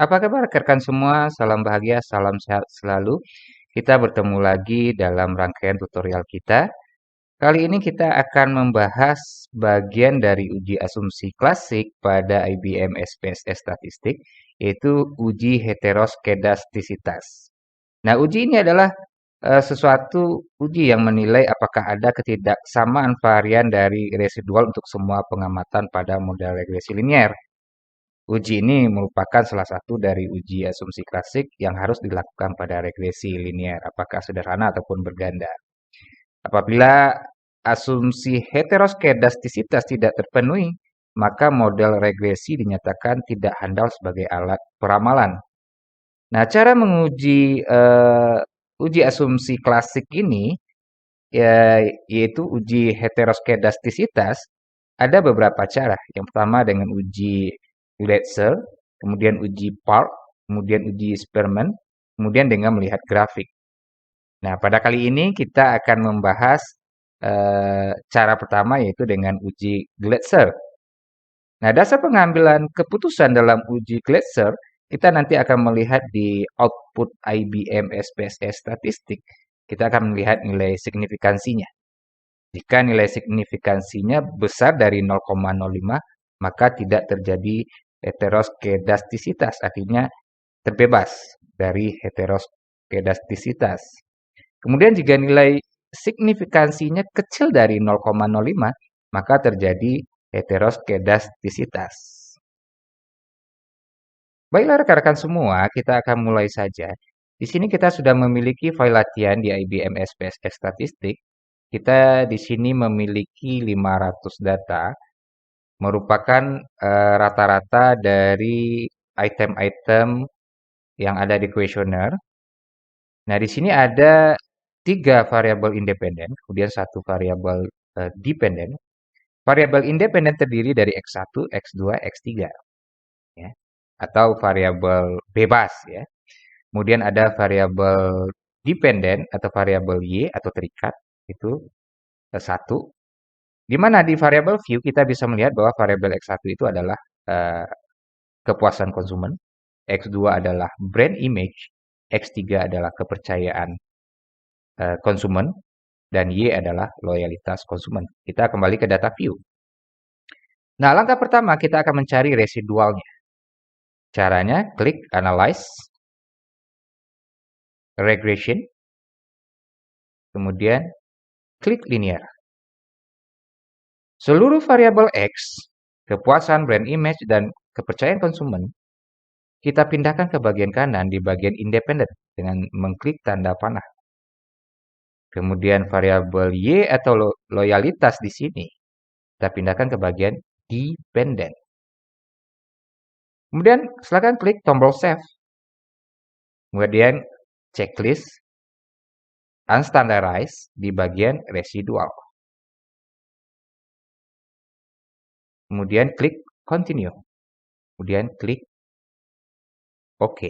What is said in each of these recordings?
Apa kabar rekan semua? Salam bahagia, salam sehat selalu. Kita bertemu lagi dalam rangkaian tutorial kita. Kali ini kita akan membahas bagian dari uji asumsi klasik pada IBM SPSS Statistik, yaitu uji heteroskedastisitas. Nah, uji ini adalah sesuatu uji yang menilai apakah ada ketidaksamaan varian dari residual untuk semua pengamatan pada model regresi linier. Uji ini merupakan salah satu dari uji asumsi klasik yang harus dilakukan pada regresi linier, apakah sederhana ataupun berganda. Apabila asumsi heteroskedastisitas tidak terpenuhi, maka model regresi dinyatakan tidak handal sebagai alat peramalan. Nah, cara menguji uji asumsi klasik ini yaitu uji heteroskedastisitas, ada beberapa cara. Yang pertama dengan uji Glatzer, kemudian uji Park, kemudian uji Spearman, kemudian dengan melihat grafik. Nah, pada kali ini kita akan membahas cara pertama yaitu dengan uji Glatzer. Nah, dasar pengambilan keputusan dalam uji Glatzer, kita nanti akan melihat di output IBM SPSS Statistik. Kita akan melihat nilai signifikansinya. Jika nilai signifikansinya besar dari 0,05, maka tidak terjadi heteroskedastisitas, artinya terbebas dari heteroskedastisitas. Kemudian jika nilai signifikansinya kecil dari 0,05, maka terjadi heteroskedastisitas. Baiklah rekan-rekan semua, kita akan mulai saja. Di sini kita sudah memiliki file latihan di IBM SPSS Statistik. Kita di sini memiliki 500 data, merupakan rata-rata dari item-item yang ada di kuesioner. Nah, di sini ada 3 variabel independen, kemudian 1 variabel dependen. Variabel independen terdiri dari X1, X2, X3, ya, atau variabel bebas, ya. Kemudian ada variabel dependen atau variabel Y atau terikat, itu 1. Di mana di variabel view kita bisa melihat bahwa variabel X1 itu adalah eh, kepuasan konsumen, X2 adalah brand image, X3 adalah kepercayaan konsumen, dan Y adalah loyalitas konsumen. Kita kembali ke data view. Nah, langkah pertama kita akan mencari residualnya. Caranya klik Analyze, Regression, kemudian klik Linear. Seluruh variabel X, kepuasan brand image, dan kepercayaan konsumen, kita pindahkan ke bagian kanan di bagian independen dengan mengklik tanda panah. Kemudian variabel Y atau loyalitas di sini kita pindahkan ke bagian dependen. Kemudian silakan klik tombol save. Kemudian checklist unstandardized di bagian residual. Kemudian klik continue. Kemudian klik OK.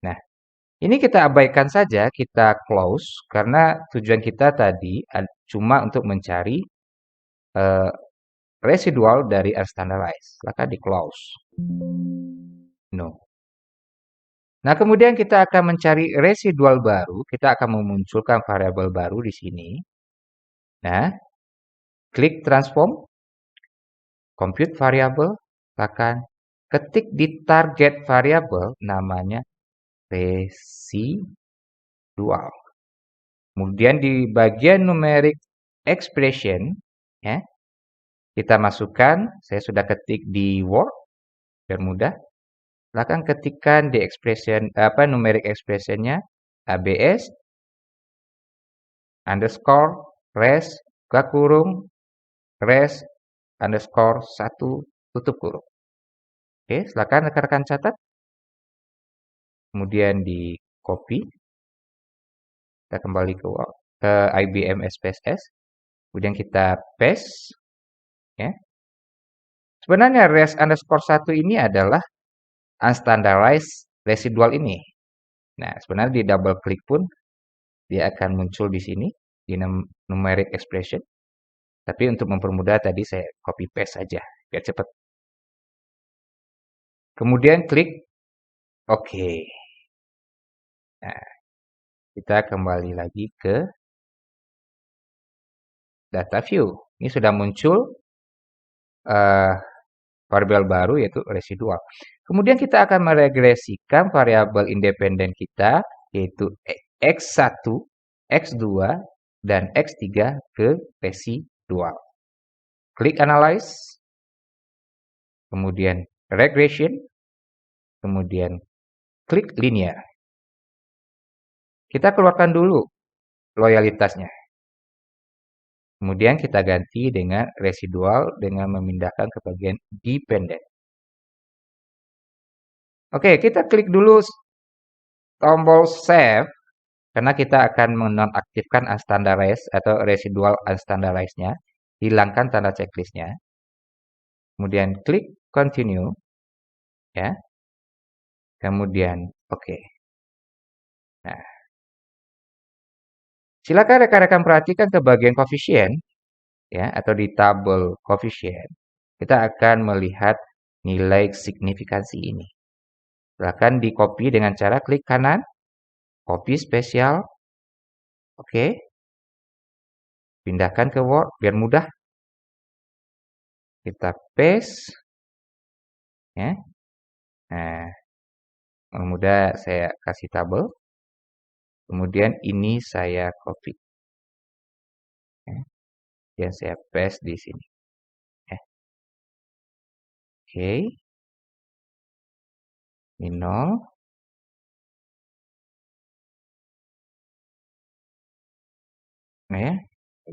Nah, ini kita abaikan saja, kita close, karena tujuan kita tadi cuma untuk mencari residual dari unstandardized. Silakan di close. No. Nah, kemudian kita akan mencari residual baru. Kita akan memunculkan variabel baru di sini. Nah, klik transform, compute variable, silakan ketik di target variable namanya residual. Kemudian di bagian numeric expression, ya, kita masukkan, saya sudah ketik di Word, biar mudah. Silakan ketikkan di expression numeric expressionnya ABS underscore res buka kurung res underscore 1 tutup kurung. Oke, silakan rekan-rekan catat. Kemudian di copy. Kita kembali ke IBM SPSS. Kemudian kita paste. Ya. Sebenarnya res underscore 1 ini adalah unstandardized residual ini. Nah, sebenarnya di double klik pun dia akan muncul di sini di numeric expression. Tapi untuk mempermudah tadi saya copy paste saja biar cepat. Kemudian klik OK. Nah, kita kembali lagi ke data view. Ini sudah muncul uh, variabel baru yaitu residual. Kemudian kita akan meregresikan variabel independen kita yaitu X1, X2, dan X3 ke residual. Klik Analyze, kemudian Regression, kemudian klik Linear. Kita keluarkan dulu loyalitasnya. Kemudian kita ganti dengan residual dengan memindahkan ke bagian dependent. Oke, kita klik dulu tombol Save karena kita akan menonaktifkan unstandarized atau residual unstandarized-nya. Hilangkan tanda checklist-nya. Kemudian klik Continue. Ya. Kemudian OK. Nah, silakan rekan-rekan perhatikan ke bagian koefisien ya atau di tabel koefisien. Kita akan melihat nilai signifikansi ini. Silakan di copy dengan cara klik kanan, copy spesial. Oke. Pindahkan ke Word biar mudah. Kita paste ya. Nah, mudah saya kasih tabel. Kemudian ini saya copy. Ya. Dan saya paste di sini. Ya. Oke. Ini 0. Nah ya,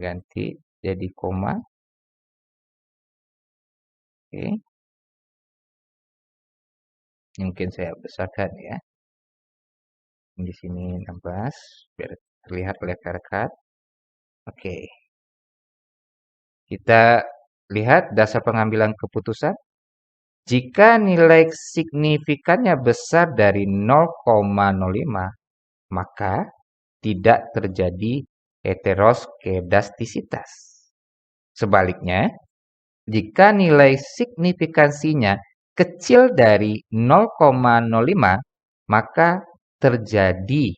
ganti jadi koma. Oke. Mungkin saya besarkan ya. Di sini 16 biar terlihat oleh rekan-rekan. Oke. Kita lihat dasar pengambilan keputusan. Jika nilai signifikannya besar dari 0,05, maka tidak terjadi heteroskedastisitas. Sebaliknya, jika nilai signifikansinya kecil dari 0,05, maka terjadi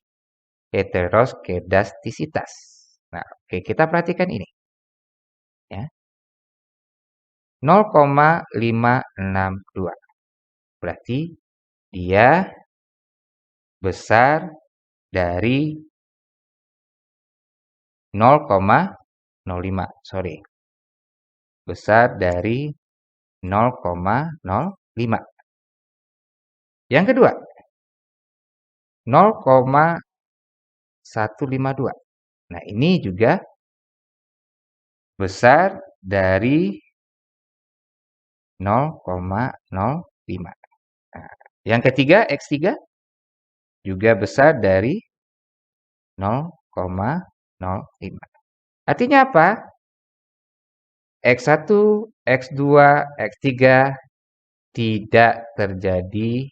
heteroskedastisitas. Nah, oke, kita perhatikan ini. Ya. 0,562. Berarti dia besar dari 0,05. Sorry. Besar dari 0,05. Yang kedua, 0,152. Nah, ini juga besar dari 0,05. Nah, yang ketiga, X3 juga besar dari 0,05. Artinya apa? X1, X2, X3 tidak terjadi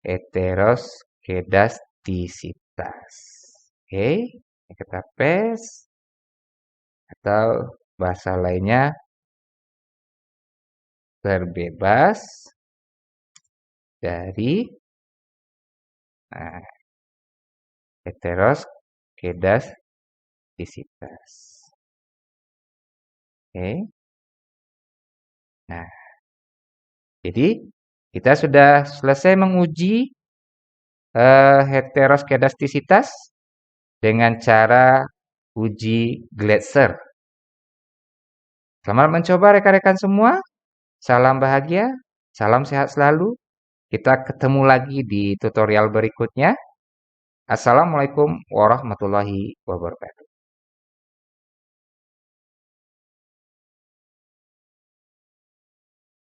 heteroskedastisitas. Oke, kita paste. Atau bahasa lainnya terbebas dari heteroskedastisitas. Oke. Nah, jadi kita sudah selesai menguji heteroskedastisitas dengan cara uji Gletser. Selamat mencoba rekan-rekan semua. Salam bahagia, salam sehat selalu. Kita ketemu lagi di tutorial berikutnya. Assalamualaikum warahmatullahi wabarakatuh.